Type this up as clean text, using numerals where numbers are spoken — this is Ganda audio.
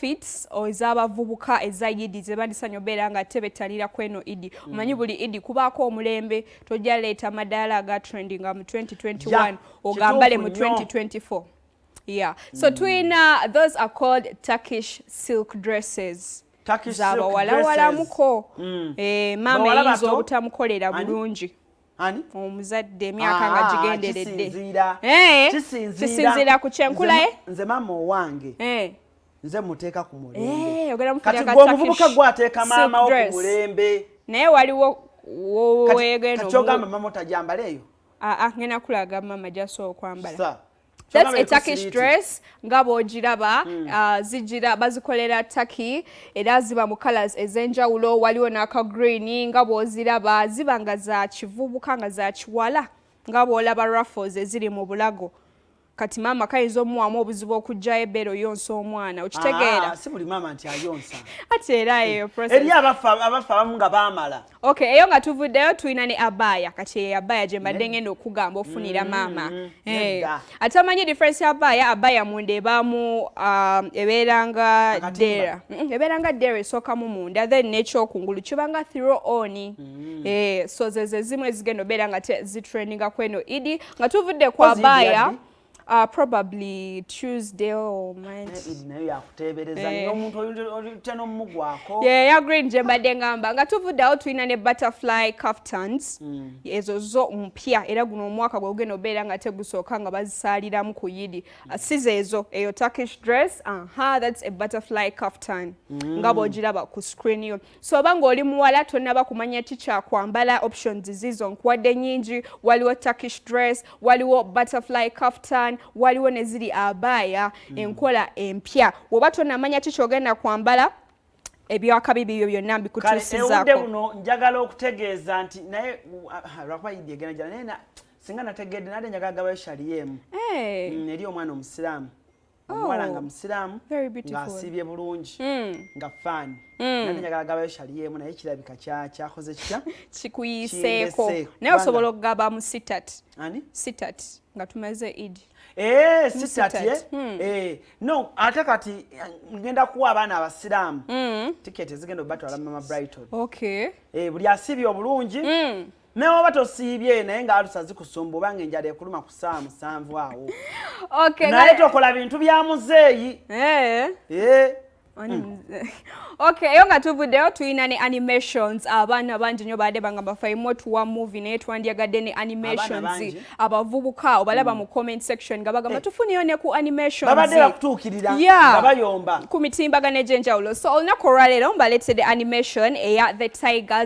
outfits ez'abavubuka eza Idi ze bandisanya obeera nga tebetalira kweno Idi. Omanyi buli Idi kubaako omulembe tojja leeta madaala aga trendinga mu 2021 ogambale mu 2024. Yeah. So those are called Turkish silk dresses. Turkish Zaba silk wala dresses. wala muko. Mama yinza obutamukolera bulungi. Ani? Omuzadde emyaka nga gigenderedde. Kisinziira ku kyenkula nze mama owange. Nze muteeka ku mulembe. Kati gwe omuvubuka gwateeka maama wo ku mulembe. Naye waliwo weegenda kati ogamba mama otajambala eyo? Ngenda kulaga mama gy'asobola okwambala. That's a Turkish dress. Nga bw'ogiraba bazikolera Turkey era ziba mu colors ez'enjawulo, waliwo n'aka green nga bw'oziraba ziba nga za kivubuka nga za kiwala nga bw'olaba ruffles eziri mu bulago. Kati mama kayinza omuwamu obuzibu okujjayo ebbeero yonsa omwana okitegeera. Si buli mama nti ayonsa. Ate era eyo process. Eri abafa abamu nga baamala. Okay, eyo nga tuvuddeyo tulina ne Abaaya. Kati Abaaya gye mbadde ngenda okugamba ofunira mama. Ate amanyi difference ya Abaaya munda ebaamu ebeeranga dera. Ebeeranga dera esookamu munda, then n'ekyokungulu kibanga throw on. So ze zimu ezigenda obeera nga zitrendinga kweno Idi. Nga tuvudde ku Abaaya. Probably Tuesday or Monday. Yeah, green jembade ngamba. Nga tuvudde awo tulina ne butterfly kaftans. Ezo zo mpya era guno omwaka gw'ogenda obeera nga tegusooka nga bazisaaliramu ku Idi. Size ezo eyo Turkish dress. That's a butterfly kaftan. Nga bw'ogiraba ku screen yo. So oba ng'oli muwala tonnaba kumanya ki kyakwambala, options zizo nkuwadde nnyingi. Waliwo Turkish dress, waliwo butterfly kaftan, waliwo ne ziri Abaaya enkola empya. Woba tonnamanya ki ky'ogenda kwambala ebyakabi bibyo byonna mbikutuusizaako. Kale ewudde buno njagala okutegeeza nti naye lwakuba Idi egenda naye singa nategedde nadde njagala gabayo shaliyemu eri omwana omusiraamu. Omuwala nga musiraamu ng'asiibye bulungi nga faani. Nadde njagala gabayo shaliyemu naye kirabika kyakoze kitya? Kikuyiseeko. Naye osobola okugaba mu sitat. Ani? Sitat nga tumaze Idi. Sitat no ate kati ngenda kuwa abaana abasiraamu tiketi zigenda obatwala mama Brighton. Okay. Buli asiibye obulungi naye oba tosiibye naye nga alusa zikusumba obanga enjala ekuluma ku ssaawa 7 awo. Naye tokola bintu bya muzeeyi. Okay, eyo nga tuvuddeyo tulina ne animations. Abaana bangi nnyo baadde bangamba fayimo tuwa movie naye twandyagadde ne animations. Abavubuka obalaba mu comment section nga bagamba tufuniyo ne ku animations. Babadde bakutuukirira nga bayomba ku mitimbagano egy'enjawulo. So olunaku olwaleero mbaleetedde animation eya The Tigers